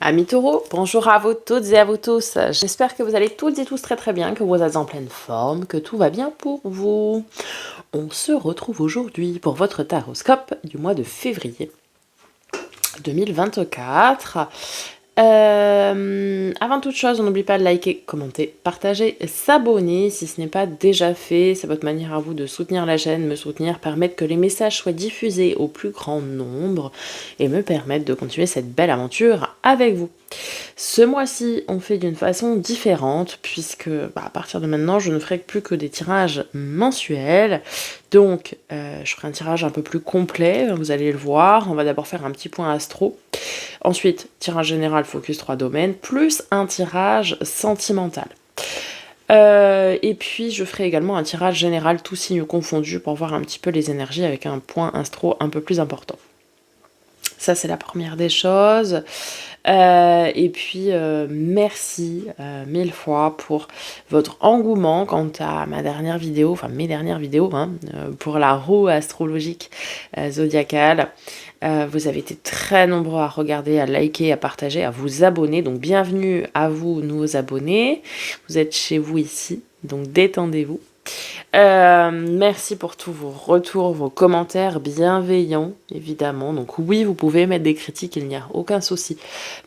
Amis taureaux, bonjour à vous toutes et à vous tous. J'espère que vous allez toutes et tous très très bien, que vous êtes en pleine forme, que tout va bien pour vous. On se retrouve aujourd'hui pour votre taroscope du mois de février 2024. Avant toute chose, on n'oublie pas de liker, commenter, partager, s'abonner si ce n'est pas déjà fait. C'est votre manière à vous de soutenir la chaîne, me soutenir, permettre que les messages soient diffusés au plus grand nombre et me permettre de continuer cette belle aventure avec vous. Ce mois-ci, on fait d'une façon différente puisque à partir de maintenant, je ne ferai plus que des tirages mensuels. Donc, je ferai un tirage un peu plus complet, vous allez le voir. On va d'abord faire un petit point astro. Ensuite, tirage général focus 3 domaines, plus un tirage sentimental. Et puis, je ferai également un tirage général tout signe confondu pour voir un petit peu les énergies avec un point astro un peu plus important. Ça, c'est la première des choses. Et puis, merci 1000 fois pour votre engouement quant à ma dernière vidéo, enfin mes dernières vidéos, pour la roue astrologique zodiacale. Vous avez été très nombreux à regarder, à liker, à partager, à vous abonner. Donc, bienvenue à vous, nos abonnés. Vous êtes chez vous ici, donc détendez-vous. Merci pour tous vos retours, vos commentaires bienveillants, évidemment. Donc oui, vous pouvez mettre des critiques, il n'y a aucun souci.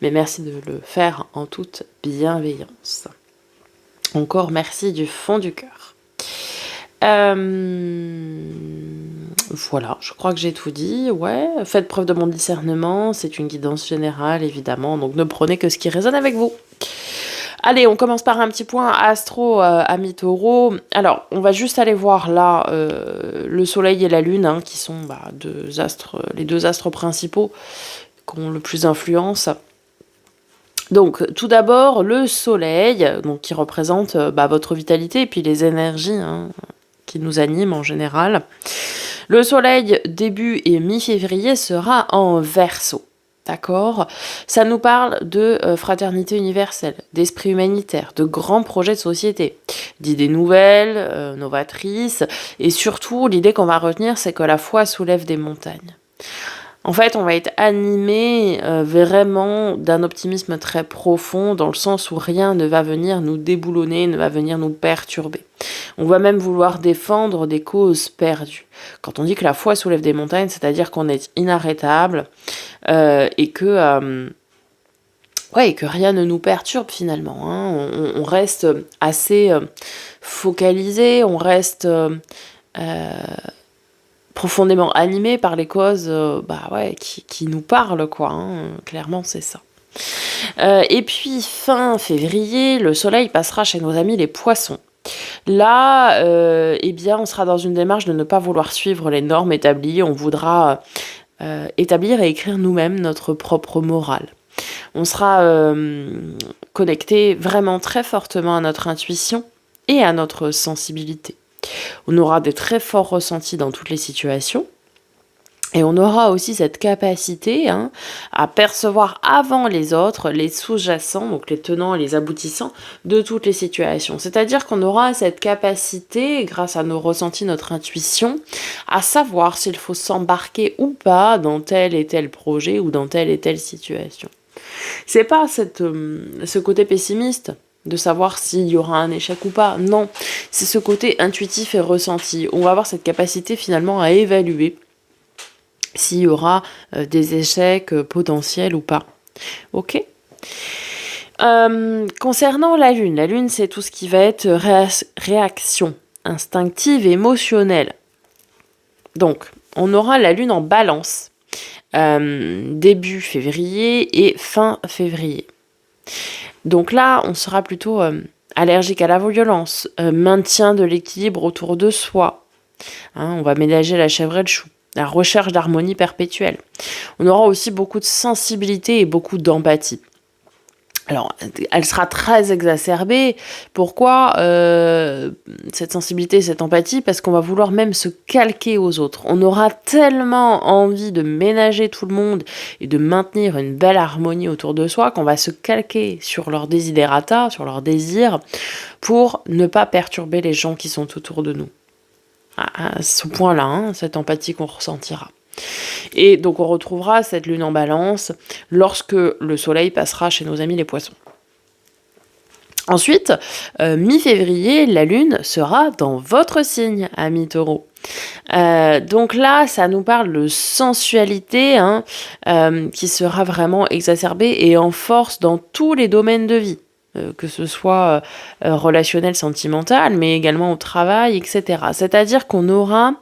Mais merci de le faire en toute bienveillance. Encore merci du fond du cœur. Voilà, je crois que j'ai tout dit. Ouais, faites preuve de mon discernement, c'est une guidance générale, évidemment. Donc ne prenez que ce qui résonne avec vous. Allez, on commence par un petit point astro, amis taureaux. Alors, on va juste aller voir là le soleil et la lune, qui sont les deux astres principaux qui ont le plus d'influence. Donc, tout d'abord, le soleil, donc, qui représente votre vitalité et puis les énergies qui nous animent en général. Le soleil, début et mi-février, sera en Verseau. D'accord? Ça nous parle de fraternité universelle, d'esprit humanitaire, de grands projets de société, d'idées nouvelles, novatrices, et surtout, l'idée qu'on va retenir, c'est que la foi soulève des montagnes. En fait, on va être animé vraiment d'un optimisme très profond, dans le sens où rien ne va venir nous déboulonner, ne va venir nous perturber. On va même vouloir défendre des causes perdues. Quand on dit que la foi soulève des montagnes, c'est-à-dire qu'on est inarrêtable et que rien ne nous perturbe finalement. On reste assez focalisé, on reste profondément animé par les causes qui nous parlent, quoi. Clairement, c'est ça. Et puis, fin février, le soleil passera chez nos amis les poissons. Là, on sera dans une démarche de ne pas vouloir suivre les normes établies. On voudra établir et écrire nous-mêmes notre propre morale. On sera connecté vraiment très fortement à notre intuition et à notre sensibilité. On aura des très forts ressentis dans toutes les situations. Et on aura aussi cette capacité à percevoir avant les autres les sous-jacents, donc les tenants et les aboutissants de toutes les situations. C'est-à-dire qu'on aura cette capacité, grâce à nos ressentis, notre intuition, à savoir s'il faut s'embarquer ou pas dans tel et tel projet ou dans telle et telle situation. C'est pas ce côté pessimiste de savoir s'il y aura un échec ou pas. Non, c'est ce côté intuitif et ressenti. On va avoir cette capacité finalement à évaluer s'il y aura des échecs potentiels ou pas. Ok ? Concernant la lune c'est tout ce qui va être réaction instinctive et émotionnelle. Donc, on aura la lune en balance, début février et fin février. Donc là, on sera plutôt allergique à la violence, maintien de l'équilibre autour de soi. On va ménager la chèvre et le chou. La recherche d'harmonie perpétuelle. On aura aussi beaucoup de sensibilité et beaucoup d'empathie. Alors, elle sera très exacerbée. Pourquoi cette sensibilité, cette empathie? Parce qu'on va vouloir même se calquer aux autres. On aura tellement envie de ménager tout le monde et de maintenir une belle harmonie autour de soi qu'on va se calquer sur leurs desiderata, sur leurs désirs, pour ne pas perturber les gens qui sont autour de nous. À ce point-là, cette empathie qu'on ressentira. Et donc on retrouvera cette lune en balance lorsque le soleil passera chez nos amis les poissons. Ensuite, mi-février, la lune sera dans votre signe, amis taureaux. Donc là, ça nous parle de sensualité qui sera vraiment exacerbée et en force dans tous les domaines de vie. Que ce soit relationnel, sentimental, mais également au travail, etc. C'est-à-dire qu'on aura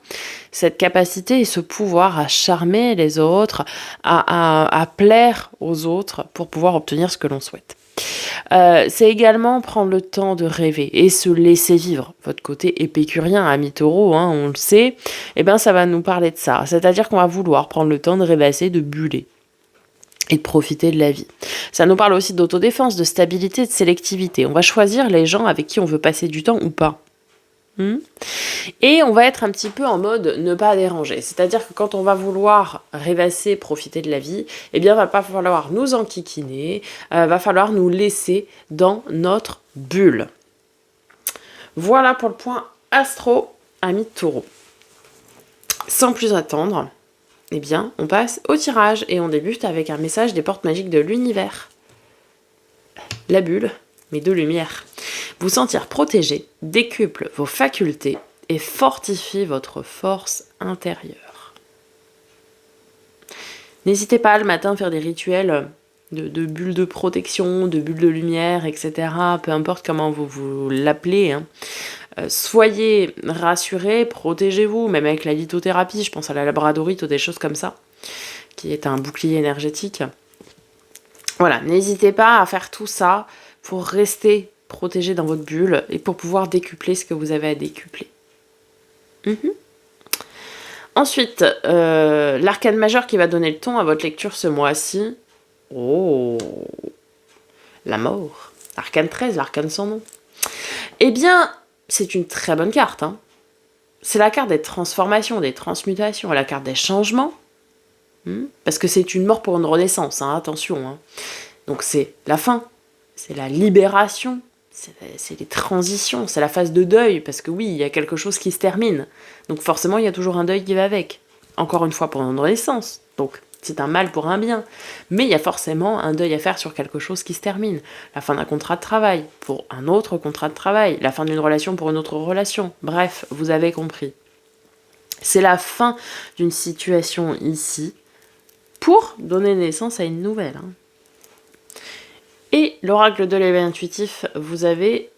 cette capacité et ce pouvoir à charmer les autres, à plaire aux autres pour pouvoir obtenir ce que l'on souhaite. C'est également prendre le temps de rêver et se laisser vivre. Votre côté épicurien, ami taureau, on le sait, ça va nous parler de ça. C'est-à-dire qu'on va vouloir prendre le temps de rêvasser, de buller et de profiter de la vie. Ça nous parle aussi d'autodéfense, de stabilité, de sélectivité. On va choisir les gens avec qui on veut passer du temps ou pas. Et on va être un petit peu en mode ne pas déranger. C'est-à-dire que quand on va vouloir rêvasser, profiter de la vie, va pas falloir nous enquiquiner, va falloir nous laisser dans notre bulle. Voilà pour le point astro, ami taureau. Sans plus attendre, on passe au tirage et on débute avec un message des portes magiques de l'univers. La bulle, mais de lumière. Vous sentir protégé décuple vos facultés et fortifie votre force intérieure. N'hésitez pas le matin à faire des rituels de bulles de protection, de bulles de lumière, etc. Peu importe comment vous l'appelez. Soyez rassurés, protégez-vous, même avec la lithothérapie, je pense à la labradorite ou des choses comme ça, qui est un bouclier énergétique. Voilà, n'hésitez pas à faire tout ça pour rester protégé dans votre bulle et pour pouvoir décupler ce que vous avez à décupler. Ensuite, l'arcane majeur qui va donner le ton à votre lecture ce mois-ci. Oh, la mort. Arcane 13, l'arcane sans nom. C'est une très bonne carte. C'est la carte des transformations, des transmutations, la carte des changements. Parce que c'est une mort pour une renaissance, attention. Donc c'est la fin, c'est la libération, c'est les transitions, c'est la phase de deuil, parce que oui, il y a quelque chose qui se termine. Donc forcément, il y a toujours un deuil qui va avec. Encore une fois, pour une renaissance. Donc c'est un mal pour un bien. Mais il y a forcément un deuil à faire sur quelque chose qui se termine. La fin d'un contrat de travail pour un autre contrat de travail. La fin d'une relation pour une autre relation. Bref, vous avez compris. C'est la fin d'une situation ici pour donner naissance à une nouvelle. Et l'oracle de l'éveil intuitif, vous avez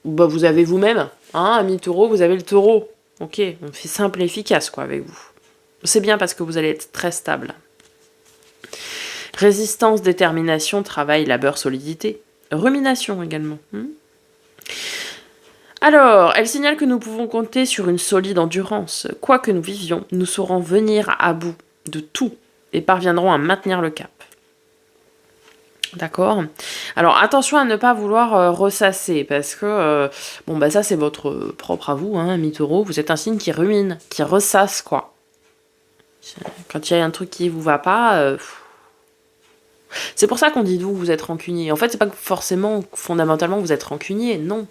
vous-même, ami taureau, vous avez le taureau. Ok, on fait simple et efficace avec vous. C'est bien parce que vous allez être très stable. Résistance, détermination, travail, labeur, solidité. Rumination également. Alors, elle signale que nous pouvons compter sur une solide endurance. Quoi que nous vivions, nous saurons venir à bout de tout et parviendrons à maintenir le cap. D'accord. Alors attention à ne pas vouloir ressasser parce que ça c'est votre propre à vous, ami taureau. Vous êtes un signe qui rumine, qui ressasse quoi. Quand il y a un truc qui vous va pas, c'est pour ça qu'on dit de vous que vous êtes rancunier. En fait, c'est pas forcément fondamentalement vous êtes rancunier, non.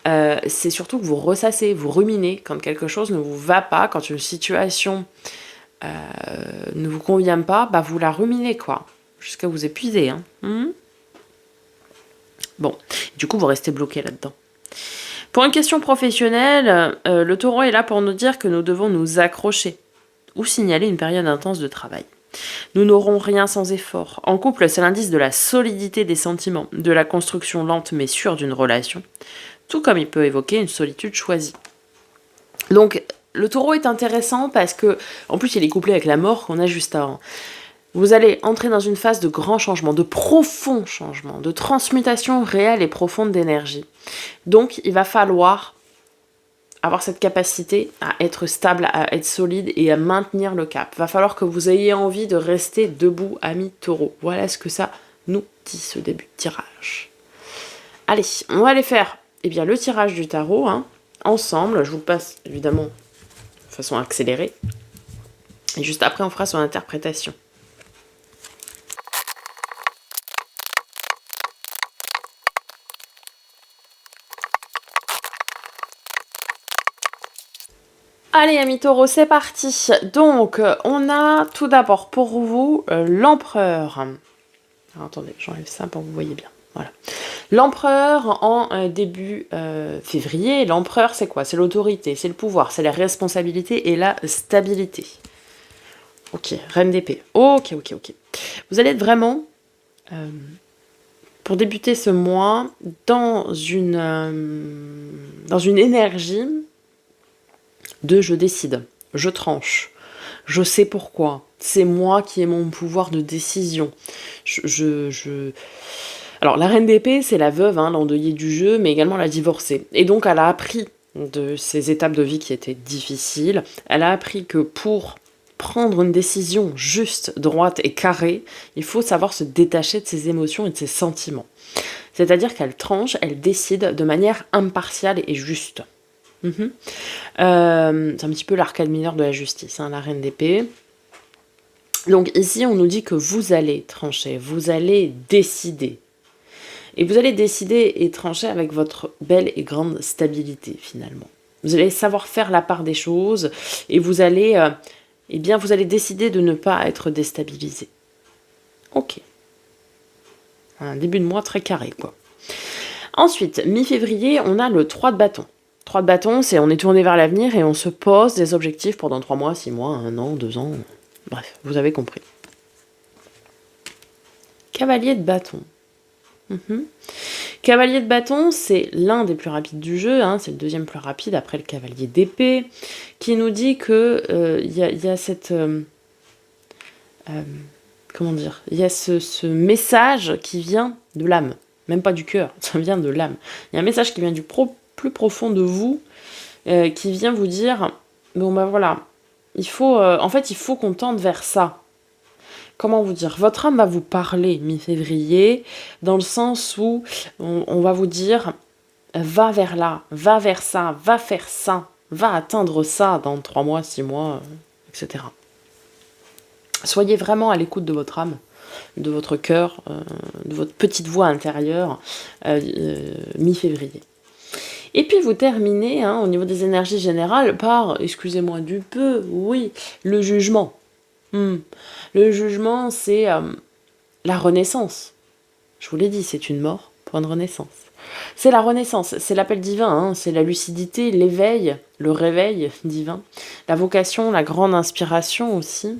C'est surtout que vous ressassez, vous ruminez quand quelque chose ne vous va pas, quand une situation ne vous convient pas, vous la ruminez quoi. Jusqu'à vous épuiser. Bon, du coup, vous restez bloqué là-dedans. Pour une question professionnelle, le taureau est là pour nous dire que nous devons nous accrocher ou signaler une période intense de travail. Nous n'aurons rien sans effort. En couple, c'est l'indice de la solidité des sentiments, de la construction lente mais sûre d'une relation, tout comme il peut évoquer une solitude choisie. Donc, le taureau est intéressant parce que, en plus, il est couplé avec la mort qu'on a juste avant. Vous allez entrer dans une phase de grand changement, de profond changement, de transmutation réelle et profonde d'énergie. Donc, il va falloir avoir cette capacité à être stable, à être solide et à maintenir le cap. Il va falloir que vous ayez envie de rester debout, ami taureau. Voilà ce que ça nous dit, ce début de tirage. Allez, on va aller faire le tirage du tarot, ensemble. Je vous le passe évidemment de façon accélérée. Et juste après, on fera son interprétation. Allez, amis taureaux, c'est parti. Donc, on a tout d'abord pour vous l'empereur. Alors, attendez, j'enlève ça pour que vous voyez bien. Voilà. L'empereur en début février. L'empereur, c'est quoi? C'est l'autorité, c'est le pouvoir, c'est la responsabilité et la stabilité. Ok, reine d'épée. Ok, ok, ok. Vous allez être vraiment, pour débuter ce mois, dans une énergie de je décide, je tranche, je sais pourquoi, c'est moi qui ai mon pouvoir de décision. Alors, la reine d'épée, c'est la veuve, hein, l'endeuillée du jeu, mais également la divorcée. Et donc, elle a appris de ces étapes de vie qui étaient difficiles. Elle a appris que pour prendre une décision juste, droite et carrée, il faut savoir se détacher de ses émotions et de ses sentiments. C'est-à-dire qu'elle tranche, elle décide de manière impartiale et juste. C'est un petit peu l'arcade mineur de la justice, hein, la reine d'épée. Donc ici, on nous dit que vous allez trancher, vous allez décider. Et vous allez décider et trancher avec votre belle et grande stabilité, finalement. Vous allez savoir faire la part des choses et vous allez, vous allez décider de ne pas être déstabilisé. Ok. Un début de mois très carré, quoi. Ensuite, mi-février, on a le 3 de bâton. 3 de bâton, c'est on est tourné vers l'avenir et on se pose des objectifs pendant 3 mois, 6 mois, 1 an, 2 ans. Bref, vous avez compris. Cavalier de bâton. Cavalier de bâton, c'est l'un des plus rapides du jeu, hein, c'est le deuxième plus rapide après le cavalier d'épée, qui nous dit que y a cette... comment dire? Il y a ce message qui vient de l'âme, même pas du cœur, ça vient de l'âme. Il y a un message qui vient du plus profond de vous, qui vient vous dire, bon ben voilà, il faut qu'on tende vers ça. Comment vous dire? Votre âme va vous parler mi-février, dans le sens où on va vous dire, va vers là, va vers ça, va faire ça, va atteindre ça dans 3 mois, 6 mois, etc. Soyez vraiment à l'écoute de votre âme, de votre cœur, de votre petite voix intérieure, mi-février. Et puis vous terminez, hein, au niveau des énergies générales, par, excusez-moi du peu, oui, le jugement. Le jugement, c'est la renaissance. Je vous l'ai dit, c'est une mort pour une renaissance. C'est la renaissance, c'est l'appel divin, hein, c'est la lucidité, l'éveil, le réveil divin, la vocation, la grande inspiration aussi.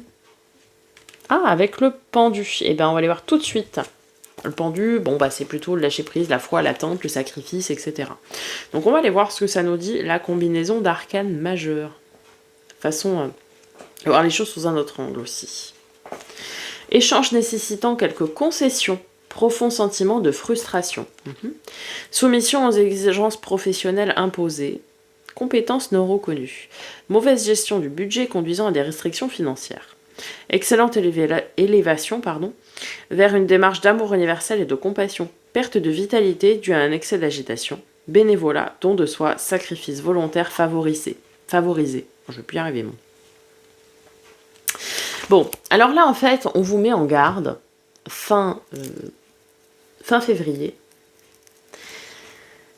Ah, avec le pendu, eh ben on va aller voir tout de suite. Le pendu, bon bah c'est plutôt le lâcher prise, la foi, l'attente, le sacrifice, etc. Donc on va aller voir ce que ça nous dit, la combinaison d'arcanes majeures. Façon de voir les choses sous un autre angle aussi. Échange nécessitant quelques concessions, profond sentiment de frustration. Soumission aux exigences professionnelles imposées, compétences non reconnues, mauvaise gestion du budget conduisant à des restrictions financières. Excellente élévation vers une démarche d'amour universel et de compassion, perte de vitalité due à un excès d'agitation, bénévolat, don de soi, sacrifice volontaire favorisé. Je vais plus y arriver, moi. Bon, alors là, en fait, on vous met en garde fin février.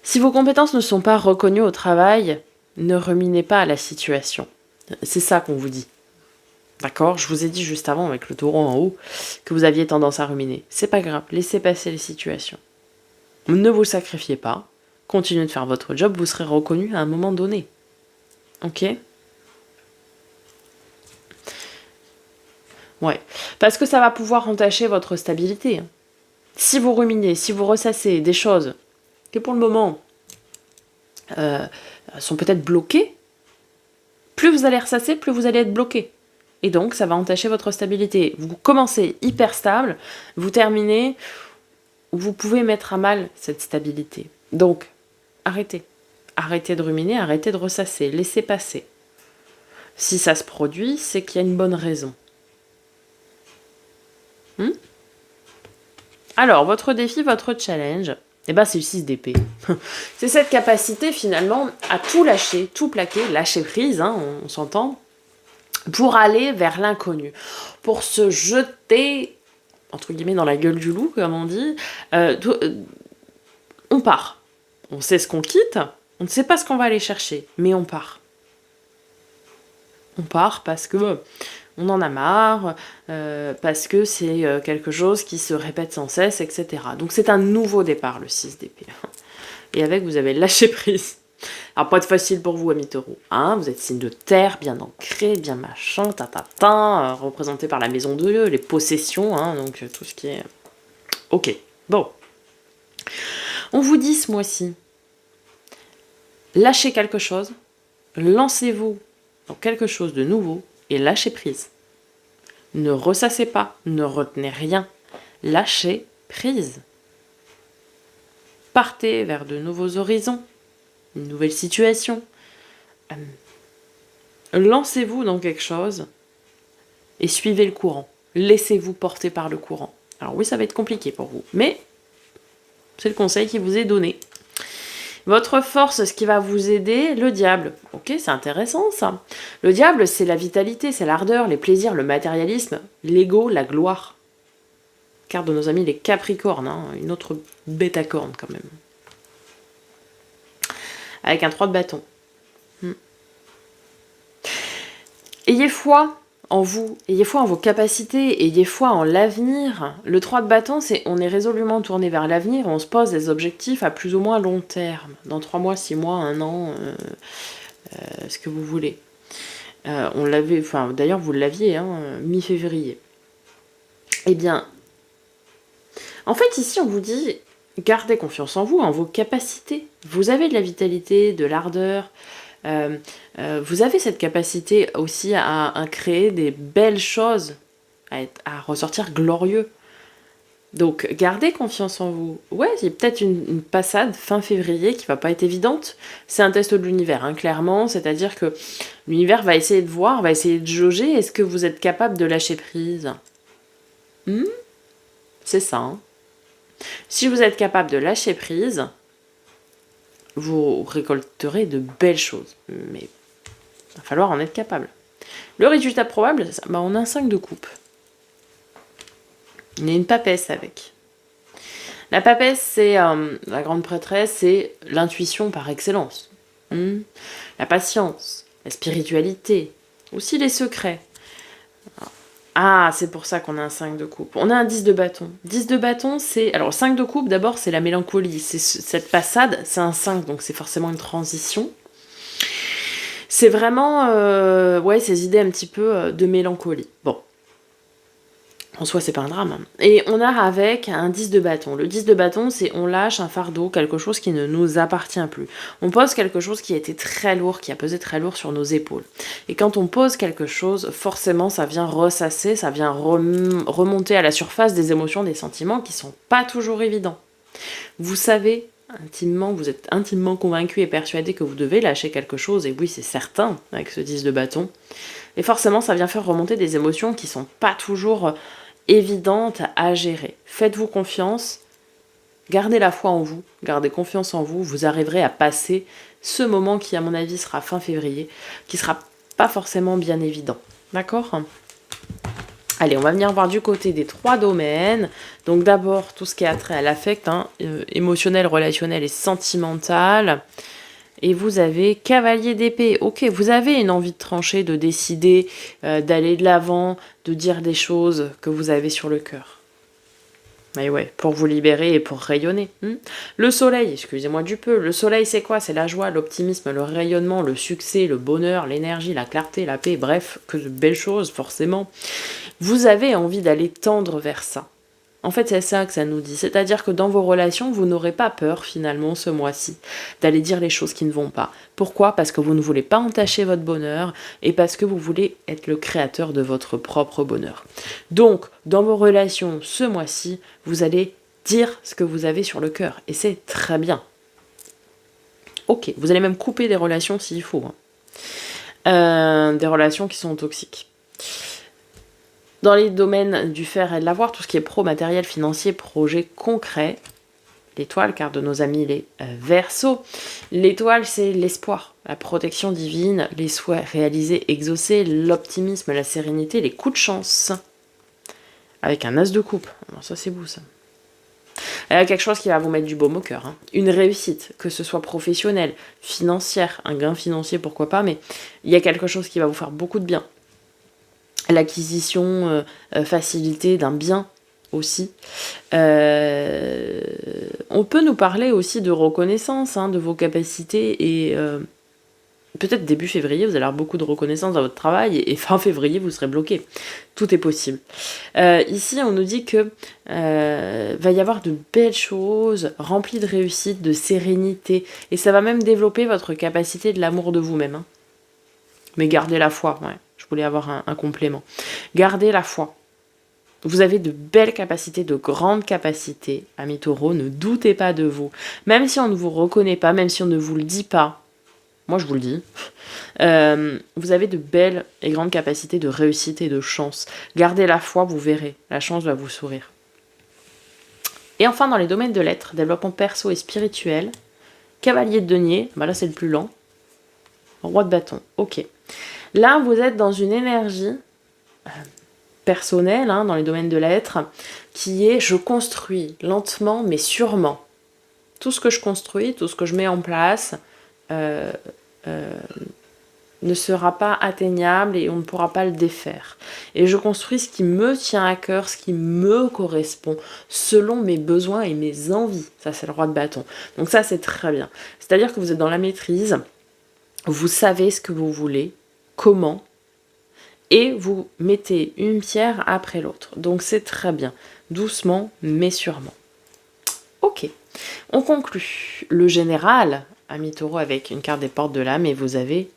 Si vos compétences ne sont pas reconnues au travail, ne ruminez pas à la situation. C'est ça qu'on vous dit. D'accord? Je vous ai dit juste avant, avec le taureau en haut, que vous aviez tendance à ruminer. C'est pas grave, laissez passer les situations. Ne vous sacrifiez pas. Continuez de faire votre job, vous serez reconnu à un moment donné. Ok? Ouais, parce que ça va pouvoir entacher votre stabilité. Si vous ruminez, si vous ressassez des choses qui pour le moment sont peut-être bloquées, plus vous allez ressasser, plus vous allez être bloqué. Et donc ça va entacher votre stabilité. Vous commencez hyper stable, vous terminez, vous pouvez mettre à mal cette stabilité. Donc arrêtez. Arrêtez de ruminer, arrêtez de ressasser, laissez passer. Si ça se produit, c'est qu'il y a une bonne raison. Alors, votre défi, votre challenge, c'est le 6 d'épée. C'est cette capacité, finalement, à tout lâcher, tout plaquer, lâcher prise, hein, on s'entend, pour aller vers l'inconnu, pour se jeter, entre guillemets, dans la gueule du loup, comme on dit. On part. On sait ce qu'on quitte, on ne sait pas ce qu'on va aller chercher, mais on part. On part parce que on en a marre, parce que c'est quelque chose qui se répète sans cesse, etc. Donc c'est un nouveau départ, le 6 d'épée. Et avec, vous avez lâché prise. Alors, pas de facile pour vous, amis taureaux. Hein, vous êtes signe de terre, bien ancré, bien machin, représenté par la maison de Dieu, les possessions, hein, donc tout ce qui est... Ok, bon. On vous dit ce mois-ci, lâchez quelque chose, lancez-vous dans quelque chose de nouveau et lâchez prise. Ne ressassez pas, ne retenez rien. Lâchez prise. Partez vers de nouveaux horizons, une nouvelle situation. Lancez-vous dans quelque chose et suivez le courant. Laissez-vous porter par le courant. Alors oui, ça va être compliqué pour vous, mais c'est le conseil qui vous est donné. Votre force, ce qui va vous aider, le diable. Ok, c'est intéressant ça. Le diable, c'est la vitalité, c'est l'ardeur, les plaisirs, le matérialisme, l'ego, la gloire. Carte de nos amis les Capricornes, hein, une autre bêta-corne quand même. Avec un 3 de bâton. Ayez foi en vous, ayez foi en vos capacités, ayez foi en l'avenir. Le 3 de bâton, c'est on est résolument tourné vers l'avenir, on se pose des objectifs à plus ou moins long terme. Dans 3 mois, 6 mois, 1 an, ce que vous voulez. On l'avait, enfin d'ailleurs vous l'aviez, hein, mi-février. Eh bien, en fait ici on vous dit, gardez confiance en vous, en vos capacités. Vous avez de la vitalité, de l'ardeur, vous avez cette capacité aussi à créer des belles choses, à ressortir glorieux. Donc gardez confiance en vous. Ouais, il y a peut-être une passade fin février qui va pas être évidente. C'est un test de l'univers, hein, clairement. C'est-à-dire que l'univers va essayer de voir, va essayer de jauger. Est-ce que vous êtes capable de lâcher prise? C'est ça. Hein. Si vous êtes capable de lâcher prise, vous récolterez de belles choses. Mais il va falloir en être capable. Le résultat probable, c'est ça. Bah, on a un 5 de coupe. Il y a une papesse avec. La papesse, c'est la grande prêtresse, c'est l'intuition par excellence. La patience, la spiritualité, aussi les secrets. Ah, c'est pour ça qu'on a un 5 de coupe. On a un 10 de bâton. 10 de bâton, c'est... Alors, 5 de coupe, d'abord, c'est la mélancolie. C'est cette passade, c'est un 5, donc c'est forcément une transition. C'est vraiment, ces idées un petit peu de mélancolie. Bon. En soi, c'est pas un drame. Hein. Et on a avec un 10 de bâton. Le 10 de bâton, c'est on lâche un fardeau, quelque chose qui ne nous appartient plus. On pose quelque chose qui a été très lourd, qui a pesé très lourd sur nos épaules. Et quand on pose quelque chose, forcément, ça vient ressasser, ça vient remonter à la surface des émotions, des sentiments qui sont pas toujours évidents. Vous savez intimement, vous êtes intimement convaincu et persuadé que vous devez lâcher quelque chose, et oui, c'est certain, avec ce 10 de bâton. Et forcément, ça vient faire remonter des émotions qui sont pas toujours évidente à gérer. Faites-vous confiance, gardez la foi en vous, gardez confiance en vous, vous arriverez à passer ce moment qui, à mon avis, sera fin février, qui sera pas forcément bien évident. D'accord ? Allez, on va venir voir du côté des 3 domaines. Donc d'abord, tout ce qui a trait à l'affect, hein, émotionnel, relationnel et sentimental. Et vous avez cavalier d'épée. Ok, vous avez une envie de trancher, de décider, d'aller de l'avant, de dire des choses que vous avez sur le cœur. Mais ouais, pour vous libérer et pour rayonner. Le soleil, excusez-moi du peu, le soleil c'est quoi? C'est la joie, l'optimisme, le rayonnement, le succès, le bonheur, l'énergie, la clarté, la paix, bref, que de belles choses forcément. Vous avez envie d'aller tendre vers ça. En fait, c'est ça que ça nous dit. C'est-à-dire que dans vos relations, vous n'aurez pas peur, finalement, ce mois-ci, d'aller dire les choses qui ne vont pas. Pourquoi ? Parce que vous ne voulez pas entacher votre bonheur et parce que vous voulez être le créateur de votre propre bonheur. Donc, dans vos relations, ce mois-ci, vous allez dire ce que vous avez sur le cœur. Et c'est très bien. Ok, vous allez même couper des relations s'il faut. Hein. Des relations qui sont toxiques. Dans les domaines du faire et de l'avoir, tout ce qui est pro, matériel, financier, projet concret, l'étoile, car de nos amis les Verseaux, l'étoile c'est l'espoir, la protection divine, les souhaits réalisés, exaucés, l'optimisme, la sérénité, les coups de chance, avec un as de coupe. Alors ça c'est beau ça. Quelque chose qui va vous mettre du baume au cœur. Hein. Une réussite, que ce soit professionnelle, financière, un gain financier, pourquoi pas, mais il y a quelque chose qui va vous faire beaucoup de bien. L'acquisition facilitée d'un bien aussi. On peut nous parler aussi de reconnaissance, hein, de vos capacités et... peut-être début février, vous allez avoir beaucoup de reconnaissance dans votre travail et fin février, vous serez bloqué. Tout est possible. Ici, on nous dit que va y avoir de belles choses, remplies de réussite, de sérénité, et ça va même développer votre capacité de l'amour de vous-même. Hein. Mais gardez la foi, ouais. Je voulais avoir un complément. Gardez la foi. Vous avez de belles capacités, de grandes capacités, amis taureaux, ne doutez pas de vous. Même si on ne vous reconnaît pas, même si on ne vous le dit pas, moi je vous le dis, vous avez de belles et grandes capacités de réussite et de chance. Gardez la foi, vous verrez, la chance va vous sourire. Et enfin, dans les domaines de l'être, développement perso et spirituel, cavalier de denier, bah là c'est le plus lent, roi de bâton, ok. Là, vous êtes dans une énergie personnelle, hein, dans les domaines de l'être, qui est je construis lentement mais sûrement. Tout ce que je construis, tout ce que je mets en place, ne sera pas atteignable et on ne pourra pas le défaire. Et je construis ce qui me tient à cœur, ce qui me correspond, selon mes besoins et mes envies. Ça, c'est le roi de bâton. Donc ça, c'est très bien. C'est-à-dire que vous êtes dans la maîtrise, vous savez ce que vous voulez, comment, et vous mettez une pierre après l'autre. Donc c'est très bien. Doucement, mais sûrement. Ok. On conclut le général, ami taureau, avec une carte des portes de l'âme, et vous avez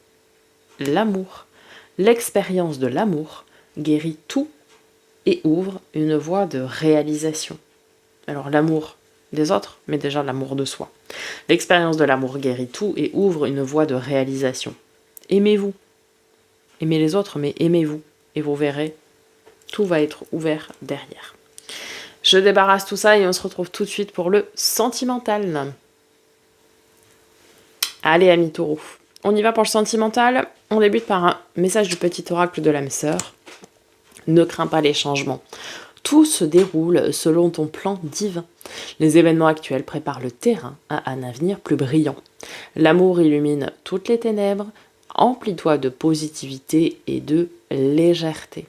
l'amour. L'expérience de l'amour guérit tout et ouvre une voie de réalisation. Alors l'amour des autres, mais déjà l'amour de soi. L'expérience de l'amour guérit tout et ouvre une voie de réalisation. Aimez-vous. Aimez les autres, mais aimez-vous. Et vous verrez, tout va être ouvert derrière. Je débarrasse tout ça et on se retrouve tout de suite pour le sentimental. Allez, amis taureaux. On y va pour le sentimental. On débute par un message du petit oracle de l'âme sœur. Ne crains pas les changements. Tout se déroule selon ton plan divin. Les événements actuels préparent le terrain à un avenir plus brillant. L'amour illumine toutes les ténèbres. Emplis-toi de positivité et de légèreté.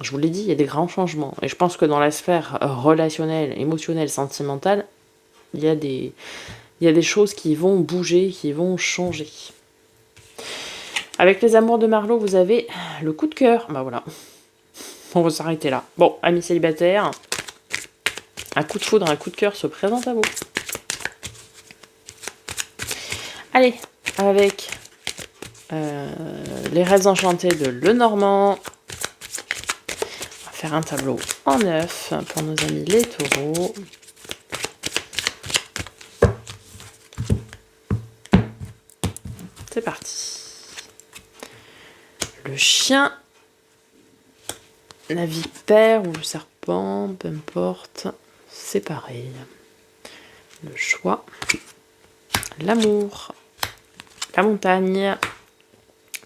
Je vous l'ai dit, il y a des grands changements. Et je pense que dans la sphère relationnelle, émotionnelle, sentimentale, il y a des choses qui vont bouger, qui vont changer. Avec les amours de Marlo, vous avez le coup de cœur. Bah voilà. On va s'arrêter là. Bon, amis célibataires, un coup de foudre, un coup de cœur se présente à vous. Allez, avec les rêves enchantés de Lenormand. On va faire un tableau en 9 pour nos amis les taureaux. C'est parti. Le chien, la vipère ou le serpent, peu importe, c'est pareil. Le choix, l'amour, la montagne,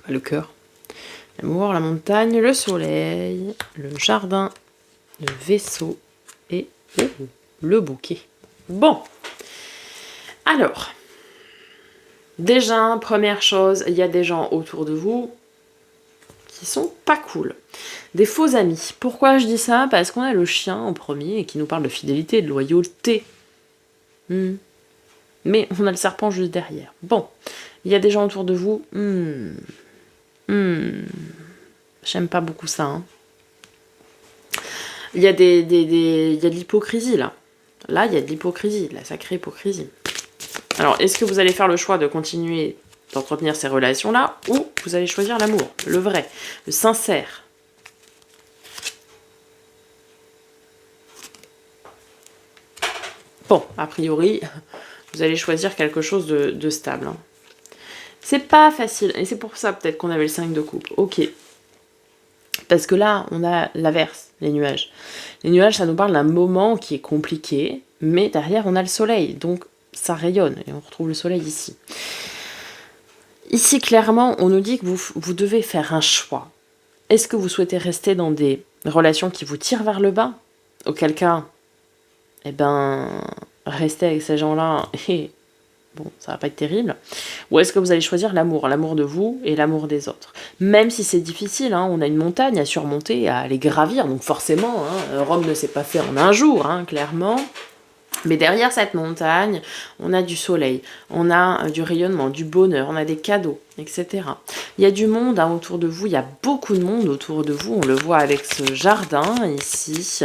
le cœur, l'amour, la montagne, le soleil, le jardin, le vaisseau et le bouquet. Bon, alors, déjà, première chose, il y a des gens autour de vous qui sont pas cool. Des faux amis. Pourquoi je dis ça? Parce qu'on a le chien en premier qui nous parle de fidélité, de loyauté. Mais on a le serpent juste derrière. Bon, il y a des gens autour de vous. J'aime pas beaucoup ça. Hein. Il y a il y a de l'hypocrisie là. Là, il y a de l'hypocrisie, de la sacrée hypocrisie. Alors, est-ce que vous allez faire le choix de continuer d'entretenir ces relations-là, ou vous allez choisir l'amour, le vrai, le sincère? Bon, a priori, vous allez choisir quelque chose de stable. Hein. C'est pas facile, et c'est pour ça peut-être qu'on avait le 5 de coupe. Ok. Parce que là, on a l'inverse, les nuages. Les nuages, ça nous parle d'un moment qui est compliqué, mais derrière, on a le soleil, donc ça rayonne, et on retrouve le soleil ici. Ici, clairement, on nous dit que vous devez faire un choix. Est-ce que vous souhaitez rester dans des relations qui vous tirent vers le bas? Auquel cas, eh ben, rester avec ces gens-là et bon, ça va pas être terrible. Ou est-ce que vous allez choisir l'amour de vous et l'amour des autres? Même si c'est difficile, hein, on a une montagne à surmonter, à aller gravir, donc forcément, hein, Rome ne s'est pas fait en un jour, hein, clairement. Mais derrière cette montagne, on a du soleil, on a du rayonnement, du bonheur, on a des cadeaux, etc. Il y a du monde hein, autour de vous, il y a beaucoup de monde autour de vous, on le voit avec ce jardin ici.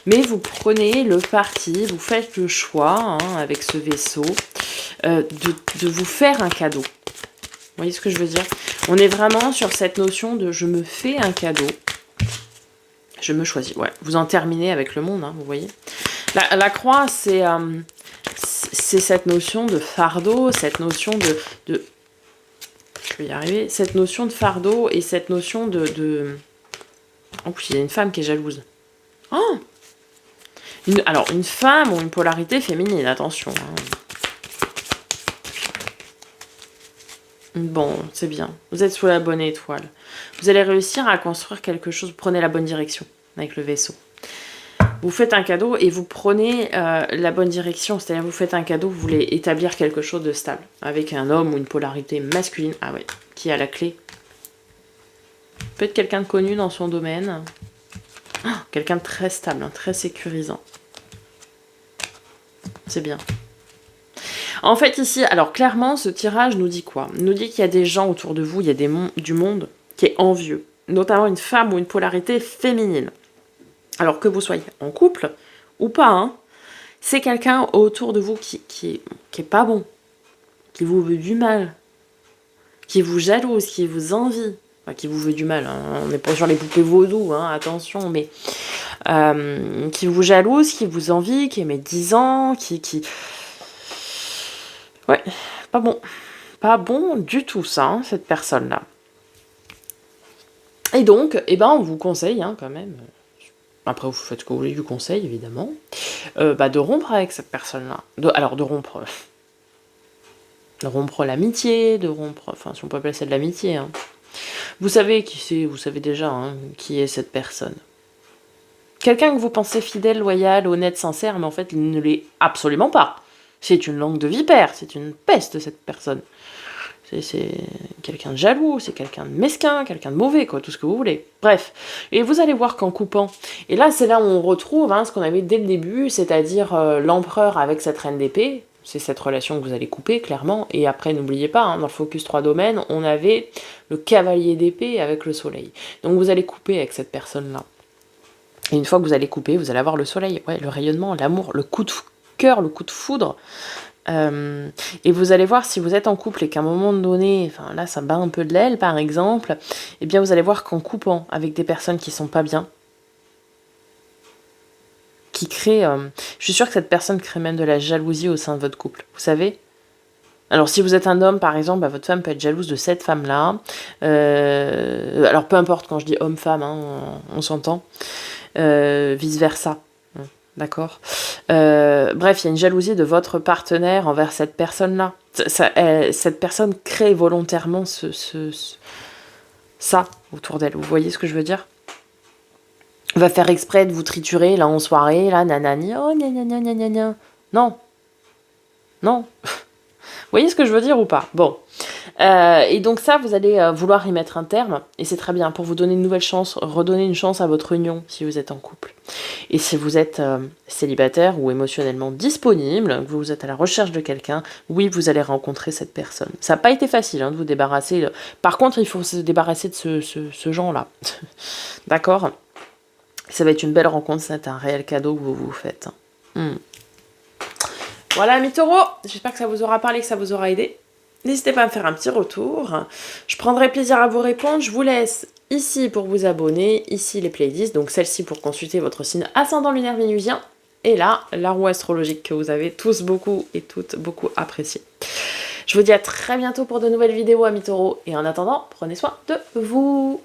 Mais vous prenez le parti, vous faites le choix, hein, avec ce vaisseau, de vous faire un cadeau. Vous voyez ce que je veux dire? On est vraiment sur cette notion de je me fais un cadeau, je me choisis. Ouais, vous en terminez avec le monde, hein, vous voyez. La croix, c'est cette notion de fardeau, cette notion de... Je vais y arriver. Cette notion de fardeau et cette notion de... En plus, il y a une femme qui est jalouse. Oh alors, une femme ou une polarité féminine, attention. Hein. Bon, c'est bien. Vous êtes sous la bonne étoile. Vous allez réussir à construire quelque chose. Prenez la bonne direction avec le vaisseau. Vous faites un cadeau et vous prenez la bonne direction. C'est-à-dire, vous faites un cadeau, vous voulez établir quelque chose de stable. Avec un homme ou une polarité masculine. Ah ouais, qui a la clé. Peut-être quelqu'un de connu dans son domaine. Oh, quelqu'un de très stable, hein, très sécurisant. C'est bien. En fait, ici, alors clairement, ce tirage nous dit quoi? Nous dit qu'il y a des gens autour de vous, il y a du monde qui est envieux. Notamment une femme ou une polarité féminine. Alors que vous soyez en couple ou pas, hein, c'est quelqu'un autour de vous qui est pas bon, qui vous veut du mal, qui vous jalouse, qui vous envie. Enfin, qui vous veut du mal, hein. On n'est pas sur les poupées vaudou, hein, attention, mais qui vous jalouse, qui vous envie, qui est médisant, qui... Ouais, pas bon. Pas bon du tout ça, hein, cette personne-là. Et donc, eh ben, on vous conseille, hein, quand même, après vous faites ce que vous voulez du conseil, évidemment, de rompre avec cette personne-là. De rompre l'amitié, de rompre... Enfin, si on peut appeler ça de l'amitié, hein. Vous savez qui c'est, vous savez déjà hein, qui est cette personne. Quelqu'un que vous pensez fidèle, loyal, honnête, sincère, mais en fait, il ne l'est absolument pas. C'est une langue de vipère, c'est une peste, cette personne. C'est quelqu'un de jaloux, c'est quelqu'un de mesquin, quelqu'un de mauvais, quoi, tout ce que vous voulez. Bref. Et vous allez voir qu'en coupant... Et là, c'est là où on retrouve hein, ce qu'on avait dès le début, c'est-à-dire l'empereur avec cette reine d'épée. C'est cette relation que vous allez couper, clairement. Et après, n'oubliez pas, hein, dans le focus 3 domaines, on avait le cavalier d'épée avec le soleil. Donc vous allez couper avec cette personne-là. Et une fois que vous allez couper, vous allez avoir le soleil, ouais, le rayonnement, l'amour, le coup de cœur, le coup de foudre. Et vous allez voir si vous êtes en couple et qu'à un moment donné, enfin là ça bat un peu de l'aile par exemple, eh bien vous allez voir qu'en coupant avec des personnes qui sont pas bien, qui créent, je suis sûre que cette personne crée même de la jalousie au sein de votre couple, vous savez. Alors si vous êtes un homme par exemple, bah, votre femme peut être jalouse de cette femme-là, alors peu importe quand je dis homme-femme, hein, on s'entend, vice-versa. D'accord. Bref, il y a une jalousie de votre partenaire envers cette personne-là. Cette personne crée volontairement ça autour d'elle. Vous voyez ce que je veux dire? Va faire exprès de vous triturer là en soirée, là, nanani, oh, gna gna gna gna gna gna. Non. Non. Vous voyez ce que je veux dire ou pas? Bon. Et donc ça, vous allez vouloir y mettre un terme, et c'est très bien, pour vous donner une nouvelle chance, redonner une chance à votre union, si vous êtes en couple. Et si vous êtes célibataire ou émotionnellement disponible, que vous êtes à la recherche de quelqu'un, oui, vous allez rencontrer cette personne. Ça n'a pas été facile hein, de vous débarrasser. Par contre, il faut se débarrasser de ce genre-là. D'accord? Ça va être une belle rencontre, c'est un réel cadeau que vous vous faites. Voilà, amis taureaux, j'espère que ça vous aura parlé, que ça vous aura aidé. N'hésitez pas à me faire un petit retour. Je prendrai plaisir à vous répondre. Je vous laisse ici pour vous abonner, ici les playlists, donc celle-ci pour consulter votre signe ascendant lunaire vénusien, et là, la roue astrologique que vous avez tous beaucoup et toutes beaucoup appréciée. Je vous dis à très bientôt pour de nouvelles vidéos, amis taureaux, et en attendant, prenez soin de vous.